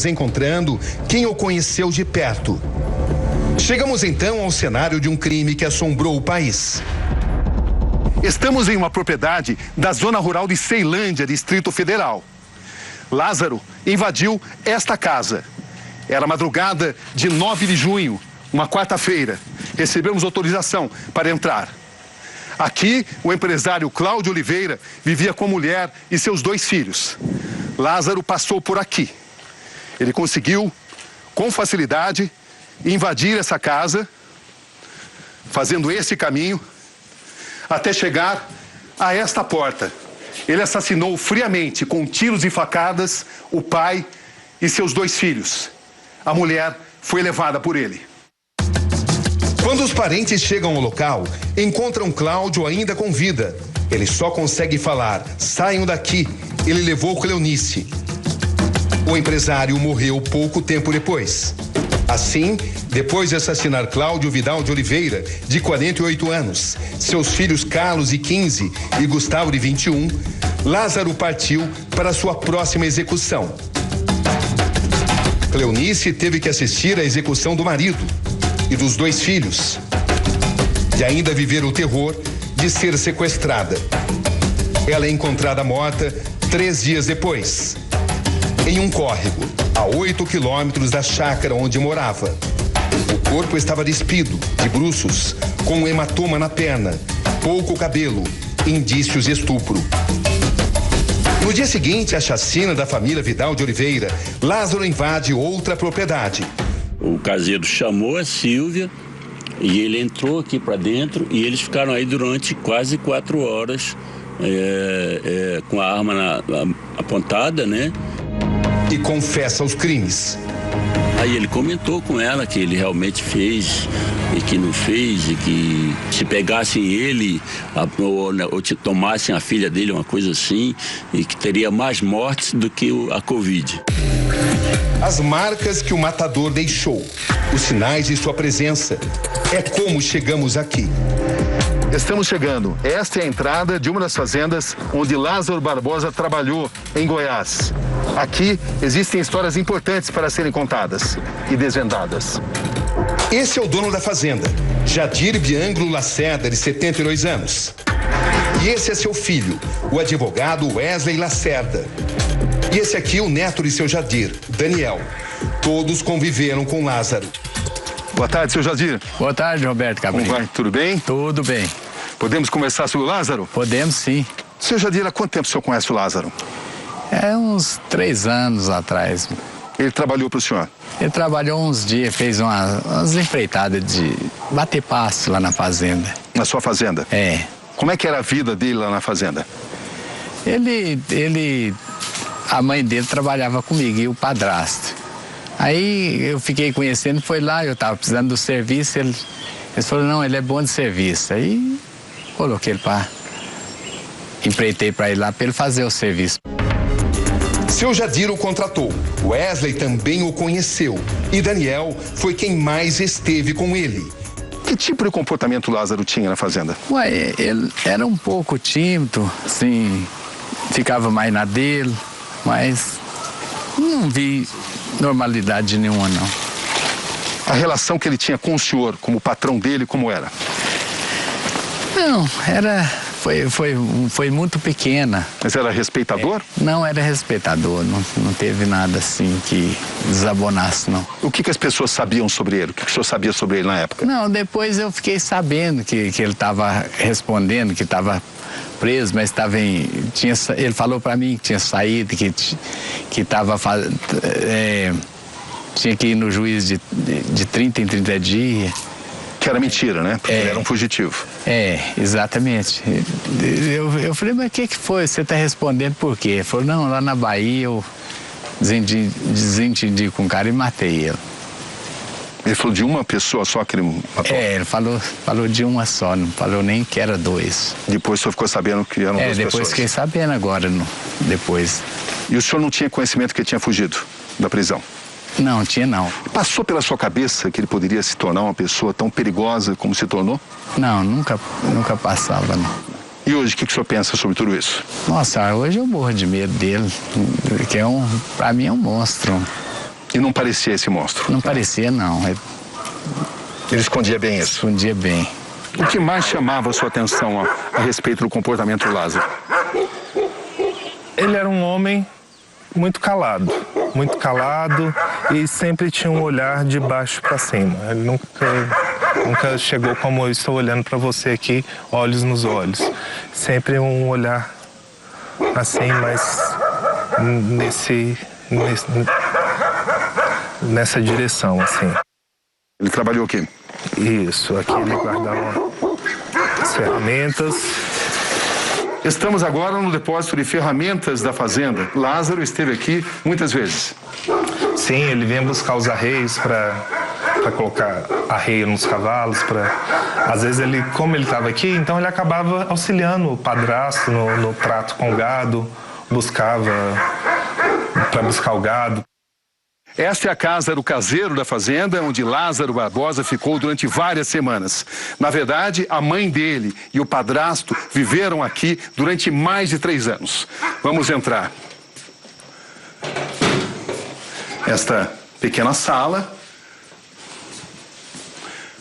estamos encontrando quem o conheceu de perto. Chegamos então ao cenário de um crime que assombrou o país. Estamos em uma propriedade da zona rural de Ceilândia, Distrito Federal. Lázaro invadiu esta casa. Era madrugada de 9 de junho, uma quarta-feira. Recebemos autorização para entrar. Aqui, o empresário Cláudio Oliveira vivia com a mulher e seus 2 filhos. Lázaro passou por aqui. Ele conseguiu, com facilidade, invadir essa casa, fazendo esse caminho, até chegar a esta porta. Ele assassinou friamente, com tiros e facadas, o pai e seus 2 filhos. A mulher foi levada por ele. Quando os parentes chegam ao local, encontram Cláudio ainda com vida. Ele só consegue falar: saiam daqui. Ele levou Cleonice. O empresário morreu pouco tempo depois. Assim, depois de assassinar Cláudio Vidal de Oliveira, de 48 anos, seus filhos Carlos, de 15, e Gustavo, de 21, Lázaro partiu para sua próxima execução. Cleonice teve que assistir à execução do marido e dos 2 filhos, e ainda viver o terror de ser sequestrada. Ela é encontrada morta 3 dias depois, em um córrego, a 8 quilômetros da chácara onde morava. O corpo estava despido, de bruços, com um hematoma na perna, pouco cabelo, indícios de estupro. No dia seguinte à chacina da família Vidal de Oliveira, Lázaro invade outra propriedade. O caseiro chamou a Silvia e ele entrou aqui para dentro e eles ficaram aí durante quase 4 horas com a arma apontada, né? E confessa os crimes. Aí ele comentou com ela que ele realmente fez e que não fez, e que se pegassem ele ou tomassem a filha dele, uma coisa assim, e que teria mais mortes do que a Covid. As marcas que o matador deixou, os sinais de sua presença, é como chegamos aqui. Estamos chegando. Esta é a entrada de uma das fazendas onde Lázaro Barbosa trabalhou, em Goiás. Aqui existem histórias importantes para serem contadas e desvendadas. Esse é o dono da fazenda, Jadir Bianglo Lacerda, de 72 anos. E esse é seu filho, o advogado Wesley Lacerda. E esse aqui, o neto de seu Jadir, Daniel. Todos conviveram com Lázaro. Boa tarde, seu Jadir. Boa tarde, Roberto Cabrini. Como vai? Tudo bem? Tudo bem. Podemos conversar sobre o Lázaro? Podemos, sim. Seu Jadir, há quanto tempo o senhor conhece o Lázaro? É uns 3 anos atrás. Ele trabalhou para o senhor? Ele trabalhou uns dias, fez umas empreitadas de bater pasto lá na fazenda. Na sua fazenda? É. Como é que era a vida dele lá na fazenda? A mãe dele trabalhava comigo e o padrasto. Aí eu fiquei conhecendo, foi lá, eu estava precisando do serviço, ele falou, não, ele é bom de serviço. Aí coloquei ele empreitei para ir lá para ele fazer o serviço. Seu Jadir o contratou, Wesley também o conheceu e Daniel foi quem mais esteve com ele. Que tipo de comportamento o Lázaro tinha na fazenda? Ele era um pouco tímido, assim, ficava mais na dele, mas não vi normalidade nenhuma, não. A relação que ele tinha com o senhor, como patrão dele, como era? Não, foi muito pequena. Mas era respeitador? Não, era respeitador, não teve nada assim que desabonasse, não. O que as pessoas sabiam sobre ele? O que o senhor sabia sobre ele na época? Não, depois eu fiquei sabendo que ele estava respondendo, que estava preso, mas ele falou para mim que tinha saído, que tinha que ir no juiz de 30 em 30 dias. Que era mentira, né? Porque ele era um fugitivo. Exatamente. Eu falei, mas o que foi? Você está respondendo por quê? Ele falou, não, lá na Bahia eu desentendi com o cara e matei ele. Ele falou de uma pessoa só que ele matou? Ele falou de uma só, não falou nem que era 2. Depois o senhor ficou sabendo que eram 2 pessoas? Depois fiquei sabendo agora, depois. E o senhor não tinha conhecimento que ele tinha fugido da prisão? Não, tinha não. Passou pela sua cabeça que ele poderia se tornar uma pessoa tão perigosa como se tornou? Não, nunca passava, não. E hoje, o que o senhor pensa sobre tudo isso? Nossa, hoje eu morro de medo dele, que pra mim é um monstro. E não parecia esse monstro? Não parecia, não. Ele escondia bem isso? Escondia bem. O que mais chamava a sua atenção a respeito do comportamento do Lázaro? Ele era um homem muito calado e sempre tinha um olhar de baixo para cima. Ele nunca chegou como eu estou olhando para você aqui, olhos nos olhos. Sempre um olhar assim, mas nessa direção, assim. Ele trabalhou aqui? Isso, aqui ele guardava as ferramentas. Estamos agora no depósito de ferramentas da fazenda. Lázaro esteve aqui muitas vezes. Sim, ele vinha buscar os arreios para colocar arreio nos cavalos. Às vezes, como ele estava aqui, então ele acabava auxiliando o padrasto no trato com o gado, buscava para buscar o gado. Esta é a casa do caseiro da fazenda, onde Lázaro Barbosa ficou durante várias semanas. Na verdade, a mãe dele e o padrasto viveram aqui durante mais de 3 anos. Vamos entrar. Esta pequena sala.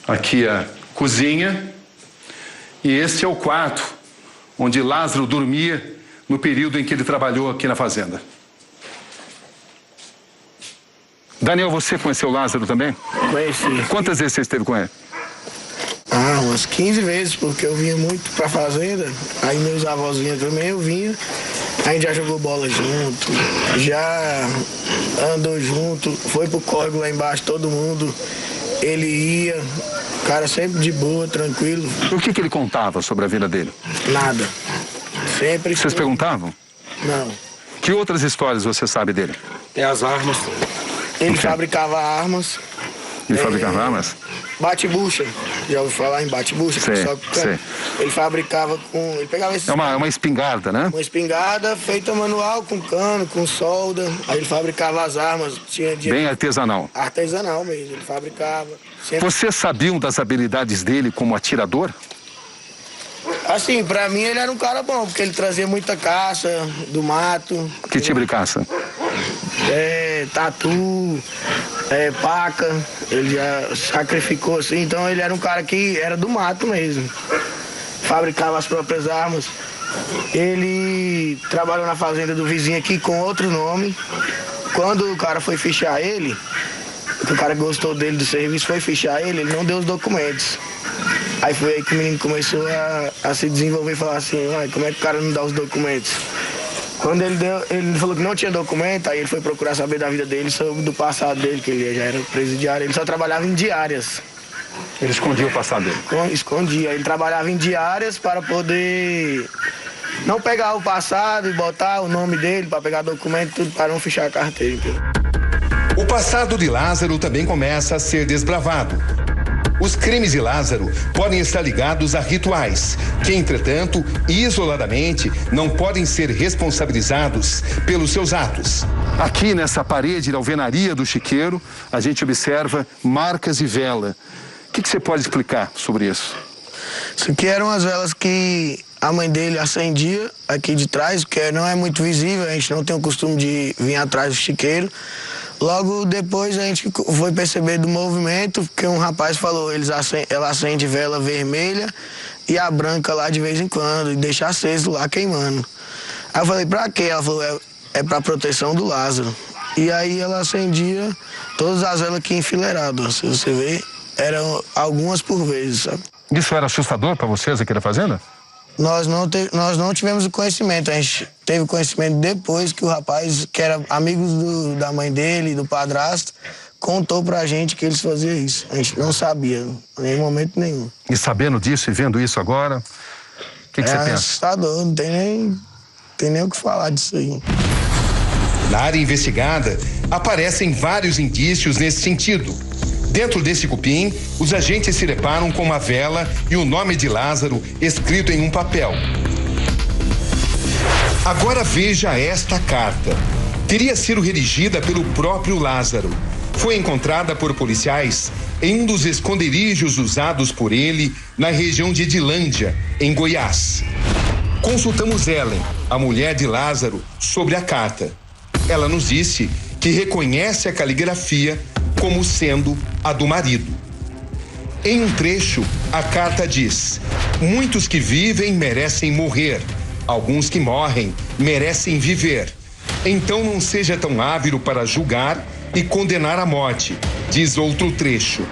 Aqui a cozinha. E este é o quarto onde Lázaro dormia no período em que ele trabalhou aqui na fazenda. Daniel, você conheceu o Lázaro também? Conheci. Quantas vezes você esteve com ele? Umas 15 vezes, porque eu vinha muito pra fazenda, aí meus avós vinham também, eu vinha, a gente já jogou bola junto, já andou junto, foi pro córrego lá embaixo, todo mundo, ele ia, cara sempre de boa, tranquilo. O que ele contava sobre a vida dele? Nada. Sempre. Vocês perguntavam? Não. Que outras histórias você sabe dele? Tem as armas. Ele fabricava armas. Ele fabricava armas? Bate-bucha. Já ouviu falar em bate-bucha? Sei. Ele fabricava com... Ele pegava esse... É uma espingarda, né? Uma espingarda feita manual, com cano, com solda. Aí ele fabricava as armas. Bem artesanal. Artesanal mesmo, ele fabricava. Sempre... Vocês sabiam das habilidades dele como atirador? Assim, pra mim ele era um cara bom, porque ele trazia muita caça do mato. Que tipo de caça? Tatu, paca, ele já sacrificou assim, então ele era um cara que era do mato mesmo, fabricava as próprias armas. Ele trabalhou na fazenda do vizinho aqui com outro nome. Quando o cara foi fichar ele, o cara gostou dele do serviço, foi fichar ele não deu os documentos. Aí foi aí que o menino começou a se desenvolver e falar assim, como é que o cara não dá os documentos? Quando ele falou que não tinha documento, aí ele foi procurar saber da vida dele, sobre do passado dele, que ele já era presidiário. Ele só trabalhava em diárias. Ele escondia o passado dele? Escondia. Ele trabalhava em diárias para poder não pegar o passado e botar o nome dele, para pegar documento, tudo para não fichar a carteira. O passado de Lázaro também começa a ser desbravado. Os crimes de Lázaro podem estar ligados a rituais, que, entretanto, isoladamente, não podem ser responsabilizados pelos seus atos. Aqui nessa parede da alvenaria do chiqueiro, a gente observa marcas de vela. O que você pode explicar sobre isso? Isso aqui eram as velas que a mãe dele acendia aqui de trás, que não é muito visível, a gente não tem o costume de vir atrás do chiqueiro. Logo depois a gente foi perceber do movimento, porque um rapaz falou, ela acende vela vermelha e a branca lá de vez em quando, e deixa aceso lá queimando. Aí eu falei, pra quê? Ela falou, é pra proteção do Lázaro. E aí ela acendia todas as velas aqui enfileiradas, se você vê, eram algumas por vez, sabe? Isso era assustador pra vocês aqui da fazenda? Nós não tivemos o conhecimento, a gente teve conhecimento depois que o rapaz, que era amigo da mãe dele, do padrasto, contou pra gente que eles faziam isso. A gente não sabia, em momento nenhum. E sabendo disso e vendo isso agora, o que você pensa? É assustador, não tem nem o que falar disso aí. Na área investigada, aparecem vários indícios nesse sentido. Dentro desse cupim, os agentes se deparam com uma vela e o nome de Lázaro escrito em um papel. Agora veja esta carta. Teria sido redigida pelo próprio Lázaro. Foi encontrada por policiais em um dos esconderijos usados por ele na região de Edilândia, em Goiás. Consultamos Ellen, a mulher de Lázaro, sobre a carta. Ela nos disse que reconhece a caligrafia como sendo a do marido. Em um trecho, a carta diz: muitos que vivem merecem morrer, alguns que morrem merecem viver. Então não seja tão ávido para julgar e condenar a morte, diz outro trecho.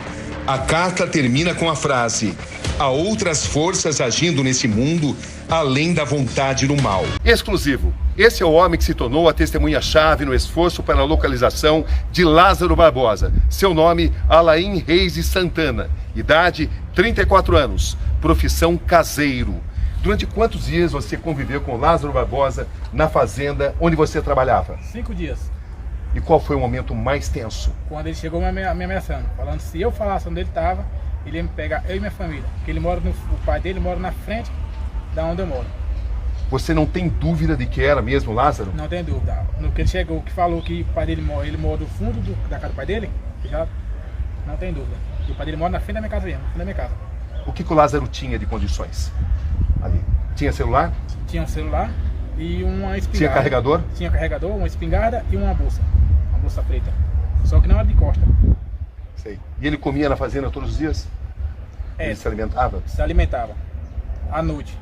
A carta termina com a frase: há outras forças agindo nesse mundo além da vontade do mal. Exclusivo. Esse é o homem que se tornou a testemunha-chave no esforço para a localização de Lázaro Barbosa. Seu nome, Alain Reis e Santana. Idade, 34 anos. Profissão, caseiro. Durante quantos dias você conviveu com Lázaro Barbosa na fazenda onde você trabalhava? 5 dias. E qual foi o momento mais tenso? Quando ele chegou me ameaçando, falando se eu falasse onde ele estava, ele ia me pegar, eu e minha família. Porque o pai dele mora na frente da onde eu moro. Você não tem dúvida de que era mesmo Lázaro? Não tem dúvida. No que ele chegou, que falou que o pai dele mora, ele mora no fundo da casa do pai dele, já não tem dúvida. E o pai dele mora na frente da minha casa mesmo, na frente da minha casa. O que o Lázaro tinha de condições ali? Tinha celular? Tinha um celular e uma espingarda. Tinha carregador? Tinha carregador, uma espingarda e uma bolsa preta. Só que não era de costa. Sei. E ele comia na fazenda todos os dias? Ele se alimentava? Se alimentava. À noite.